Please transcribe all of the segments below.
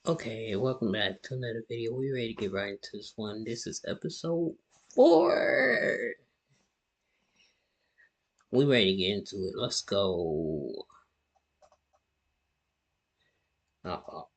Okay, welcome back to another video. We're ready to get right into this one. This is episode 4. We ready to get into it. Let's go. Uh-oh.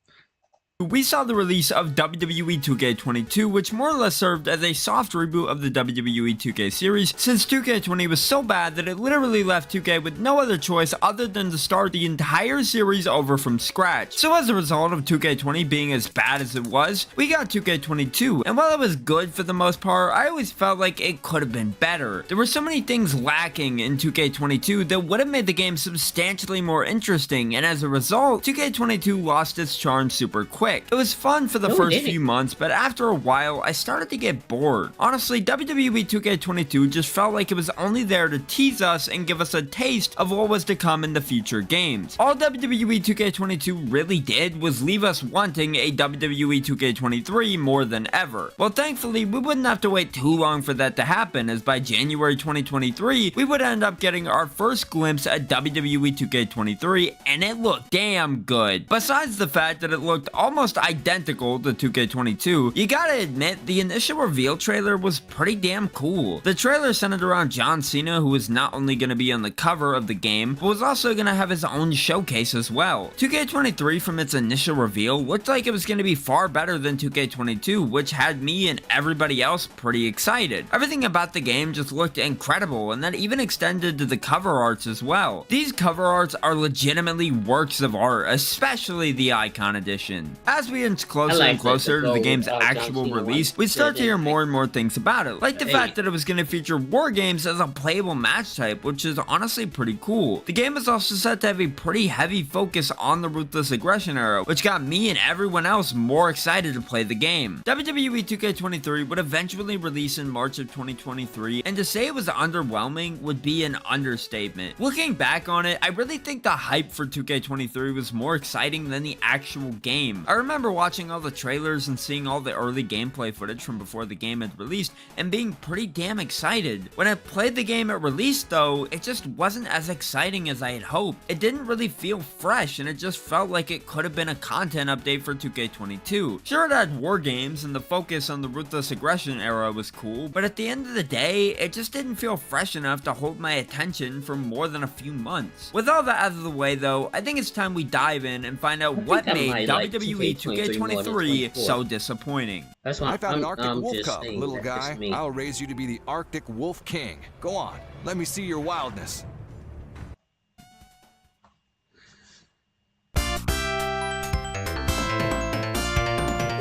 We saw the release of WWE 2K22, which more or less served as a soft reboot of the WWE 2K series, since 2K20 was so bad that it literally left 2K with no other choice other than to start the entire series over from scratch. So as a result of 2K20 being as bad as it was, we got 2K22, and while it was good for the most part, I always felt like it could have been better. There were so many things lacking in 2K22 that would have made the game substantially more interesting, and as a result, 2K22 lost its charm super quick. It was fun for the first few months, but after a while, I started to get bored. Honestly, WWE 2K22 just felt like it was only there to tease us and give us a taste of what was to come in the future games. All WWE 2K22 really did was leave us wanting a WWE 2K23 more than ever. Well, thankfully, we wouldn't have to wait too long for that to happen, as by January 2023, we would end up getting our first glimpse at WWE 2K23, and it looked damn good. Besides the fact that it looked almost identical to 2K22, you gotta admit, the initial reveal trailer was pretty damn cool. The trailer centered around John Cena, who was not only gonna be on the cover of the game, but was also gonna have his own showcase as well. 2K23 from its initial reveal looked like it was gonna be far better than 2K22, which had me and everybody else pretty excited. Everything about the game just looked incredible, and that even extended to the cover arts as well. These cover arts are legitimately works of art, especially the Icon Edition. As we inch closer and closer to the game's actual release, we start to hear more and more things about it, like the fact that it was going to feature war games as a playable match type, which is honestly pretty cool. The game is also set to have a pretty heavy focus on the Ruthless Aggression era, which got me and everyone else more excited to play the game. WWE 2K23 would eventually release in March of 2023, and to say it was underwhelming would be an understatement. Looking back on it, I really think the hype for 2K23 was more exciting than the actual game. I remember watching all the trailers and seeing all the early gameplay footage from before the game had released and being pretty damn excited. When I played the game at release though, it just wasn't as exciting as I had hoped. It didn't really feel fresh, and it just felt like it could have been a content update for 2K22. Sure, it had war games and the focus on the Ruthless Aggression era was cool, but at the end of the day, it just didn't feel fresh enough to hold my attention for more than a few months. With all that out of the way though, I think it's time we dive in and find out what made WWE 2K23 so disappointing. That's why I found an Arctic wolf cub, little guy. I'll raise you to be the Arctic Wolf King. Go on, let me see your wildness.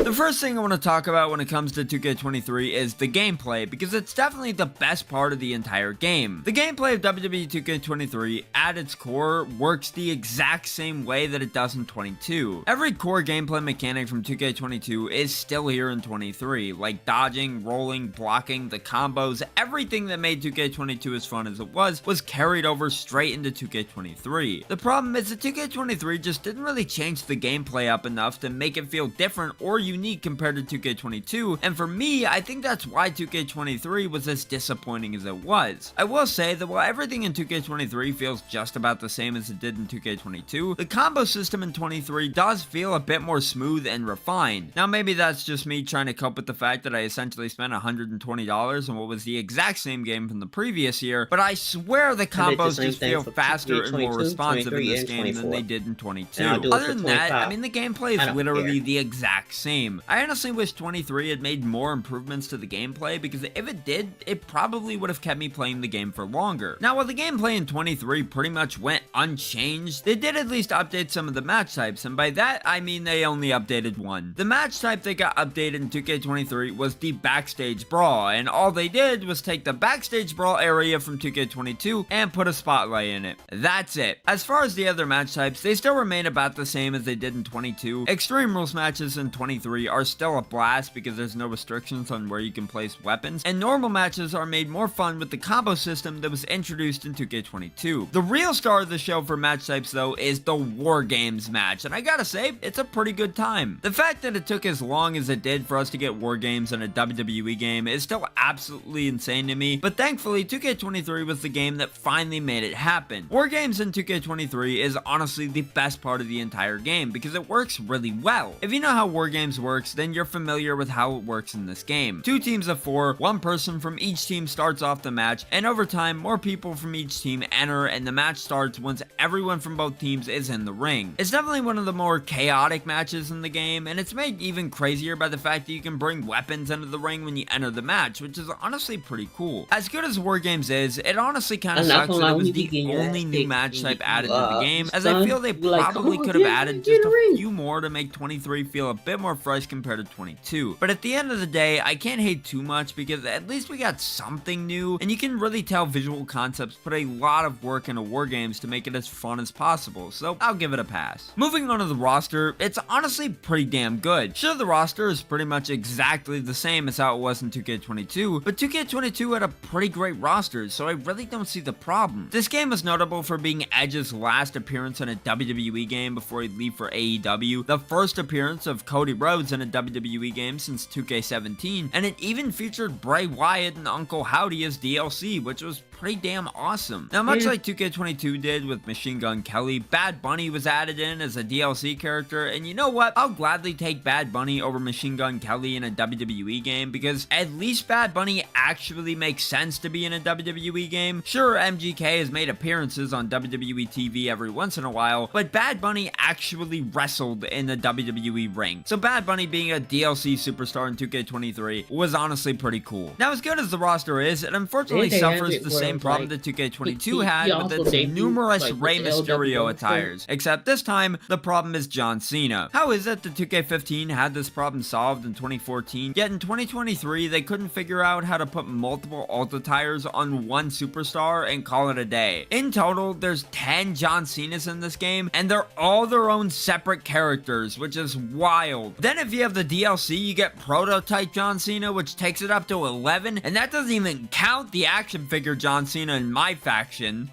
The first thing I want to talk about when it comes to 2K23 is the gameplay, because it's definitely the best part of the entire game. The gameplay of WWE 2K23 at its core works the exact same way that it does in 22. Every core gameplay mechanic from 2K22 is still here in 23, like dodging, rolling, blocking, the combos, everything that made 2K22 as fun as it was carried over straight into 2K23. The problem is that 2K23 just didn't really change the gameplay up enough to make it feel different or unique compared to 2K22, and for me, I think that's why 2K23 was as disappointing as it was. I will say that while everything in 2K23 feels just about the same as it did in 2K22, the combo system in 23 does feel a bit more smooth and refined. Now maybe that's just me trying to cope with the fact that I essentially spent $120 on what was the exact same game from the previous year, but I swear the combos just feel faster and more responsive in this game than they did in 22. Other than that, I mean, the gameplay is literally the exact same. I honestly wish 23 had made more improvements to the gameplay, because if it did, it probably would have kept me playing the game for longer. Now, while the gameplay in 23 pretty much went unchanged, they did at least update some of the match types, and by that, I mean they only updated one. The match type that got updated in 2K23 was the Backstage Brawl, and all they did was take the Backstage Brawl area from 2K22 and put a spotlight in it. That's it. As far as the other match types, they still remain about the same as they did in 22. Extreme Rules matches in 23 2K23 are still a blast because there's no restrictions on where you can place weapons, and normal matches are made more fun with the combo system that was introduced in 2K22. The real star of the show for match types though is the War Games match, and I gotta say, it's a pretty good time. The fact that it took as long as it did for us to get War Games in a WWE game is still absolutely insane to me, but thankfully 2K23 was the game that finally made it happen. War Games in 2K23 is honestly the best part of the entire game because it works really well. If you know how War Games works, then you're familiar with how it works in this game. 2 teams of 4, 1 person from each team starts off the match, and over time, more people from each team enter, and the match starts once everyone from both teams is in the ring. It's definitely one of the more chaotic matches in the game, and it's made even crazier by the fact that you can bring weapons into the ring when you enter the match, which is honestly pretty cool. As good as War Games is, it honestly kind of sucks that it was the only new match type added to the game, as I feel they probably could have added just a few more to make 23 feel a bit more fresh compared to 22. But at the end of the day, I can't hate too much because at least we got something new, and you can really tell Visual Concepts put a lot of work into War Games to make it as fun as possible, so I'll give it a pass. Moving on to the roster, it's honestly pretty damn good. Sure, the roster is pretty much exactly the same as how it was in 2K22, but 2K22 had a pretty great roster, so I really don't see the problem. This game is notable for being Edge's last appearance in a WWE game before he'd leave for AEW, the first appearance of Cody Rhodes in a WWE game since 2K17, and it even featured Bray Wyatt and Uncle Howdy as DLC, which was pretty damn awesome. Now, much like 2K22 did with Machine Gun Kelly, Bad Bunny was added in as a DLC character, and you know what? I'll gladly take Bad Bunny over Machine Gun Kelly in a WWE game because at least Bad Bunny actually makes sense to be in a WWE game. Sure, MGK has made appearances on WWE TV every once in a while, but Bad Bunny actually wrestled in the WWE ring. So Bad Bunny being a DLC superstar in 2K23 was honestly pretty cool. Now, as good as the roster is, it unfortunately suffers the same problem that 2K22 had with its numerous Rey Mysterio attires, except this time, the problem is John Cena. How is it that 2K15 had this problem solved in 2014, yet in 2023 they couldn't figure out how to put multiple alt attires on one superstar and call it a day? In total, there's 10 John Cenas in this game, and they're all their own separate characters, which is wild. Then if you have the DLC, you get Prototype John Cena, which takes it up to 11, and that doesn't even count the action figure John Cena in my faction.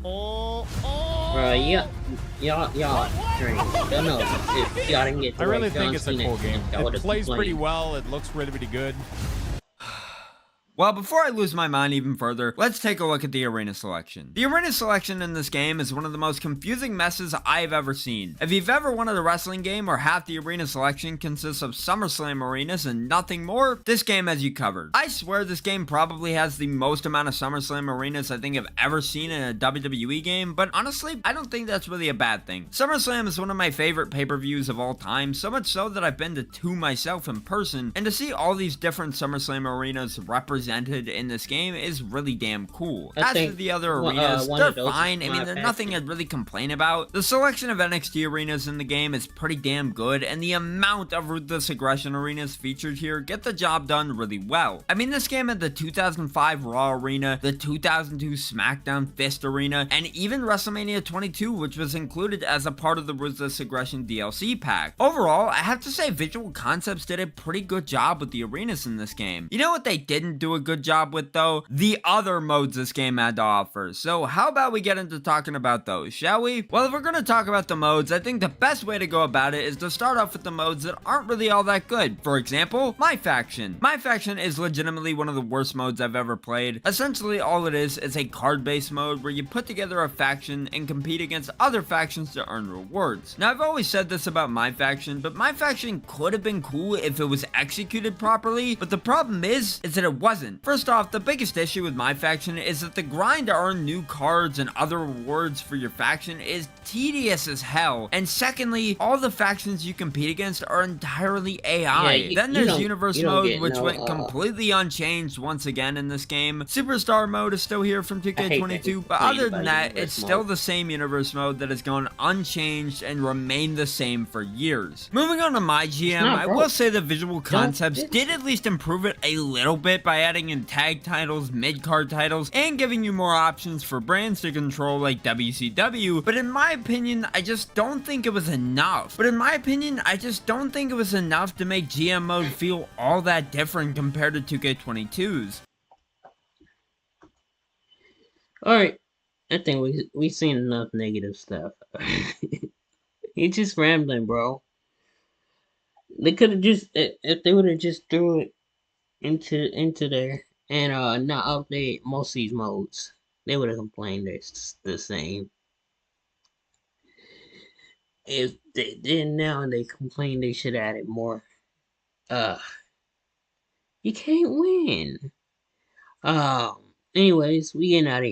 Y'all don't know if y'all didn't get to I really like think John it's a Cena, cool game. y'all It would've plays pretty complained. well. It looks really good. Well, before I lose my mind even further, let's take a look at the arena selection. The arena selection in this game is one of the most confusing messes I've ever seen. If you've ever wanted a wrestling game where half the arena selection consists of SummerSlam arenas and nothing more, this game has you covered. I swear this game probably has the most amount of SummerSlam arenas I think I've ever seen in a WWE game, but honestly, I don't think that's really a bad thing. SummerSlam is one of my favorite pay-per-views of all time, so much so that I've been to 2 myself in person, and to see all these different SummerSlam arenas represented in this game is really damn cool. As for the other arenas, they're fine. I mean, they're nothing I'd really complain about. The selection of NXT arenas in the game is pretty damn good, and the amount of Ruthless Aggression arenas featured here get the job done really well. I mean, this game had the 2005 Raw arena, the 2002 SmackDown Fist arena, and even WrestleMania 22, which was included as a part of the Ruthless Aggression DLC pack. Overall, I have to say Visual Concepts did a pretty good job with the arenas in this game. You know what they didn't do a good job with though? The other modes this game had to offer. So how about we get into talking about those, shall we? Well, if we're gonna talk about the modes, I think the best way to go about it is to start off with the modes that aren't really all that good. For example, My Faction. My Faction is legitimately one of the worst modes I've ever played. Essentially, all it is a card-based mode where you put together a faction and compete against other factions to earn rewards. Now, I've always said this about My Faction, but My Faction could have been cool if it was executed properly, but the problem is that it wasn't. First off, the biggest issue with My Faction is that the grind to earn new cards and other rewards for your faction is tedious as hell, and secondly, all the factions you compete against are entirely AI. Then there's Universe mode, which went completely unchanged once again in this game. Superstar mode is still here from 2K22, but other than that, it's still the same Universe mode that has gone unchanged and remained the same for years. Moving on to My GM, I will say that Visual Concepts did at least improve it a little bit by adding adding in tag titles, mid-card titles, and giving you more options for brands to control like WCW, but in my opinion, I just don't think it was enough. To make GM mode feel all that different compared to 2K22's. Alright, I think we've seen enough negative stuff. He's just rambling, bro. They could have just, if they would have just threw it into there and not update most of these modes, they would have complained it's the same. If they did now, they complain they should add it more. You can't win. Anyways, we getting out of here.